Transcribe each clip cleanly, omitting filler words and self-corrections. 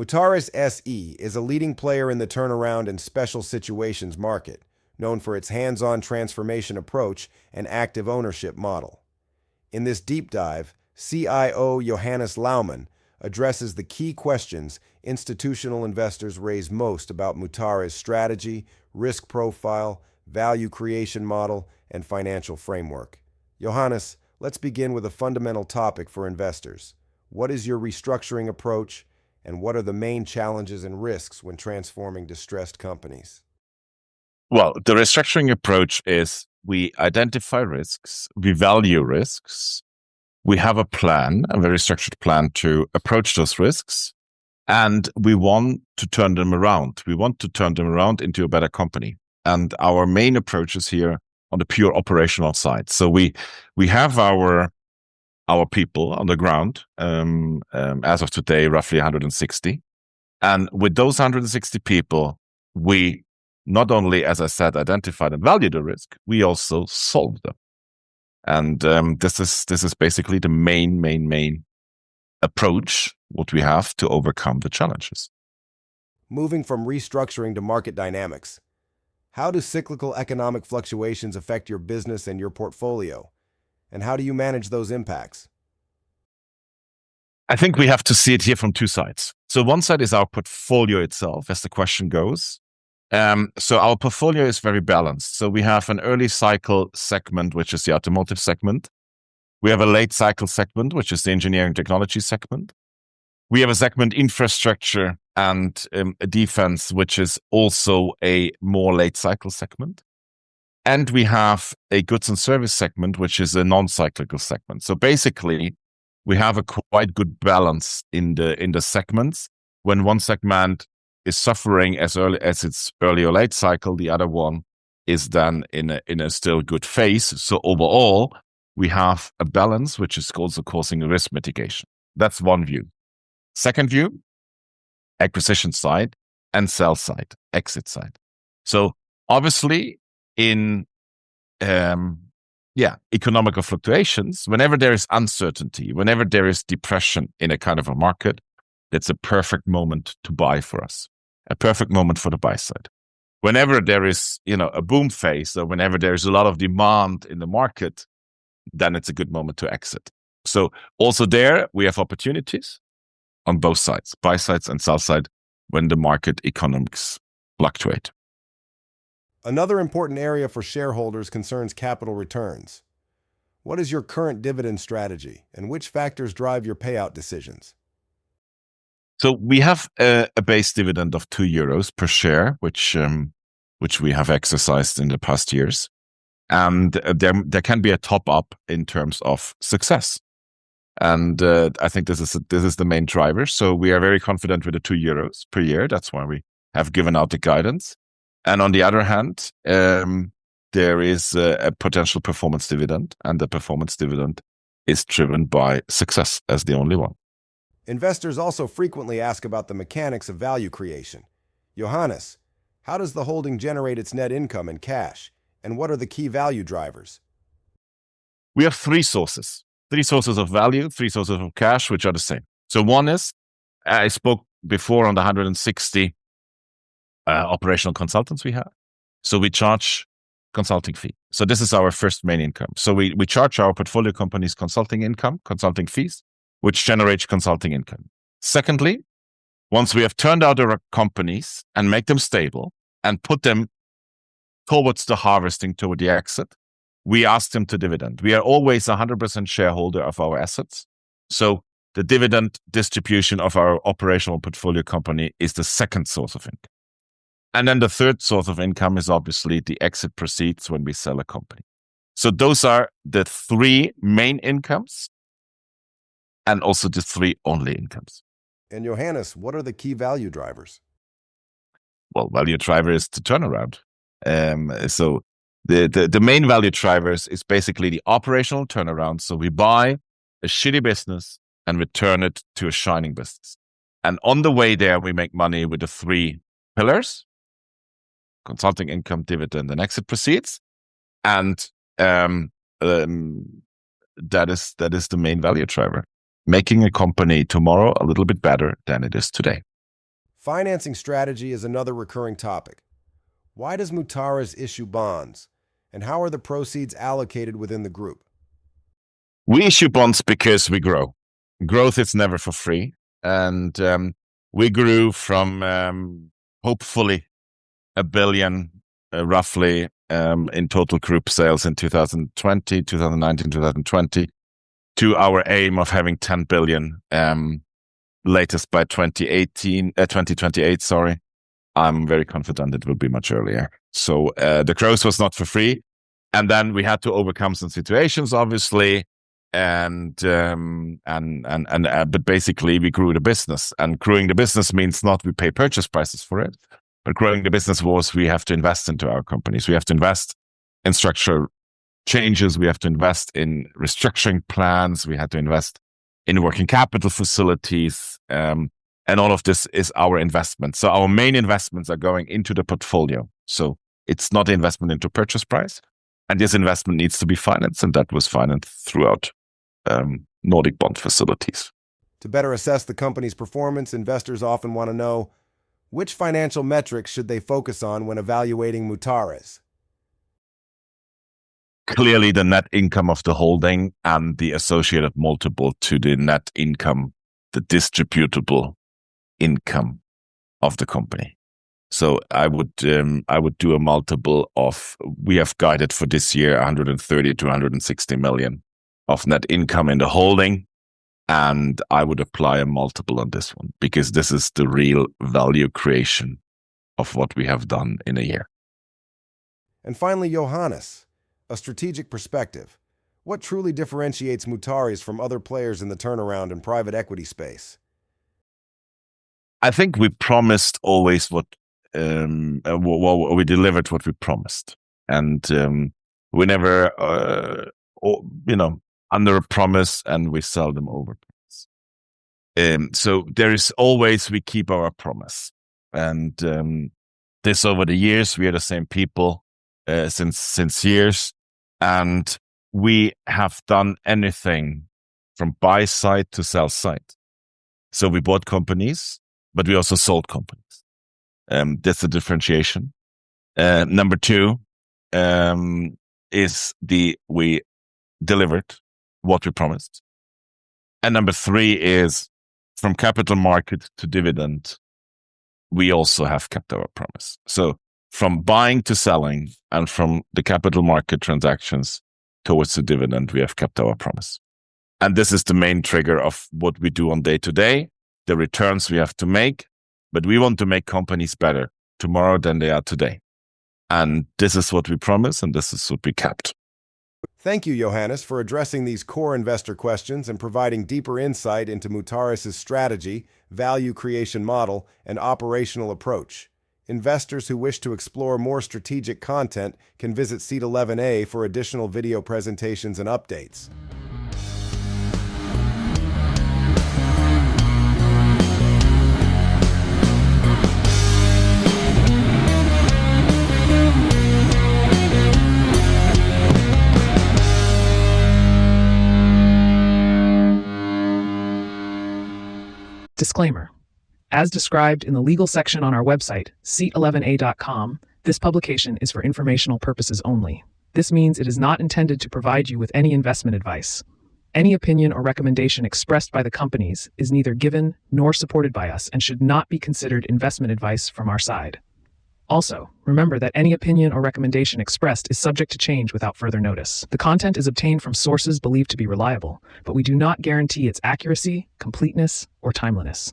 Mutares SE is a leading player in the turnaround and special situations market, known for its hands-on transformation approach and active ownership model. In this deep dive, CIO Johannes Laumann addresses the key questions institutional investors raise most about Mutares' strategy, risk profile, value creation model, and financial framework. Johannes, let's begin with a fundamental topic for investors. What is your restructuring approach, and what are the main challenges and risks when transforming distressed companies? Well, the restructuring approach is we identify risks, we value risks, we have a plan, a very structured plan to approach those risks, and we want to turn them around. We want to turn them around into a better company. And our main approach is here on the pure operational side. So we have our people on the ground, as of today, roughly 160. And with those 160 people, we not only, as I said, identify and value the risk, we also solve them. And this is basically the main approach, what we have to overcome the challenges. Moving from restructuring to market dynamics, how do cyclical economic fluctuations affect your business and your portfolio? And how do you manage those impacts? I think we have to see it here from two sides. So one side is our portfolio itself, as the question goes. So our portfolio is very balanced. So we have an early cycle segment, which is the automotive segment. We have a late cycle segment, which is the engineering technology segment. We have a segment infrastructure and defense, which is also a more late cycle segment. And we have a goods and service segment, which is a non-cyclical segment. So basically, we have a quite good balance in the segments. When one segment is suffering as early as its early or late cycle, the other one is then in a still good phase. So overall, we have a balance, which is also causing a risk mitigation. That's one view. Second view, acquisition side and sell side, exit side. So obviously in economical fluctuations, whenever there is uncertainty, whenever there is depression in a kind of a market, that's a perfect moment to buy for us, a perfect moment for the buy side. Whenever there is, a boom phase, or whenever there is a lot of demand in the market, then it's a good moment to exit. So also there, we have opportunities on both sides, buy sides and sell side, when the market economics fluctuate. Another important area for shareholders concerns capital returns. What is your current dividend strategy, and which factors drive your payout decisions? So we have a base dividend of €2 per share, which we have exercised in the past years. And there can be a top up in terms of success. And I think this is the main driver. So we are very confident with the €2 per year. That's why we have given out the guidance. And on the other hand, there is a potential performance dividend, and the performance dividend is driven by success as the only one. Investors also frequently ask about the mechanics of value creation. Johannes, how does the holding generate its net income and cash, and what are the key value drivers? We have three sources of value, three sources of cash, which are the same. So one is, I spoke before on the 160 operational consultants we have. So we charge consulting fee. So this is our first main income. So we charge our portfolio companies consulting income, consulting fees, which generates consulting income. Secondly, once we have turned out our companies and make them stable and put them towards the harvesting, toward the exit, we ask them to dividend. We are always 100% shareholder of our assets. So the dividend distribution of our operational portfolio company is the second source of income. And then the third source of income is obviously the exit proceeds when we sell a company. So those are the three main incomes and also the three only incomes. And Johannes, what are the key value drivers? Well, value driver is the turnaround. So the main value drivers is basically the operational turnaround. So we buy a shitty business and return it to a shining business. And on the way there, we make money with the three pillars: consulting income, dividend, and exit proceeds. And that is the main value driver, making a company tomorrow a little bit better than it is today. Financing strategy is another recurring topic. Why does Mutares issue bonds, and how are the proceeds allocated within the group? We issue bonds because we grow. Growth is never for free. And we grew from hopefully $1 billion roughly in total group sales in 2019, 2020 to our aim of having 10 billion latest by 2028, sorry. I'm very confident it will be much earlier. So the growth was not for free. And then we had to overcome some situations, obviously. But basically we grew the business, and growing the business means not we pay purchase prices for it, but growing the business was we have to invest into our companies. We have to invest in structural changes. We have to invest in restructuring plans. We had to invest in working capital facilities. And all of this is our investment. So our main investments are going into the portfolio. So it's not investment into purchase price. And this investment needs to be financed. And that was financed throughout Nordic bond facilities. To better assess the company's performance, investors often want to know which financial metrics should they focus on when evaluating Mutares. Clearly, the net income of the holding and the associated multiple to the net income, the distributable income of the company. So I would do a multiple of, we have guided for this year 130 to 160 million of net income in the holding. And I would apply a multiple on this one because this is the real value creation of what we have done in a year. And finally, Johannes, a strategic perspective. What truly differentiates Mutares from other players in the turnaround and private equity space? I think we promised always we delivered what we promised. And we never, under a promise, and we seldom over promise. So there is always, we keep our promise. And this over the years, we are the same people since years. And we have done anything from buy side to sell side. So we bought companies, but we also sold companies. That's the differentiation. Number two is we delivered what we promised. And number three is from capital market to dividend, we also have kept our promise. So from buying to selling and from the capital market transactions towards the dividend, we have kept our promise. And this is the main trigger of what we do on day to day, the returns we have to make. But we want to make companies better tomorrow than they are today. And this is what we promise, and this is what we kept. Thank you, Johannes, for addressing these core investor questions and providing deeper insight into Mutares' strategy, value creation model, and operational approach. Investors who wish to explore more strategic content can visit Seat 11A for additional video presentations and updates. Disclaimer. As described in the legal section on our website, seat11a.com, this publication is for informational purposes only. This means it is not intended to provide you with any investment advice. Any opinion or recommendation expressed by the companies is neither given nor supported by us and should not be considered investment advice from our side. Also, remember that any opinion or recommendation expressed is subject to change without further notice. The content is obtained from sources believed to be reliable, but we do not guarantee its accuracy, completeness, or timeliness.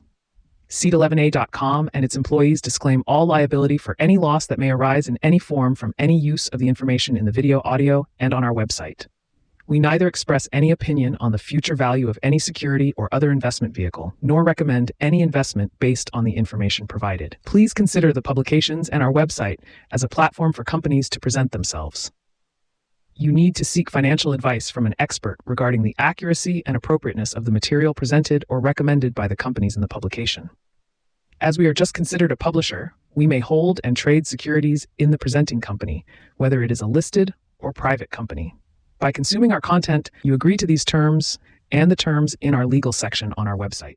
Seat11a.com and its employees disclaim all liability for any loss that may arise in any form from any use of the information in the video, audio, and on our website. We neither express any opinion on the future value of any security or other investment vehicle, nor recommend any investment based on the information provided. Please consider the publications and our website as a platform for companies to present themselves. You need to seek financial advice from an expert regarding the accuracy and appropriateness of the material presented or recommended by the companies in the publication. As we are just considered a publisher, we may hold and trade securities in the presenting company, whether it is a listed or private company. By consuming our content, you agree to these terms and the terms in our legal section on our website.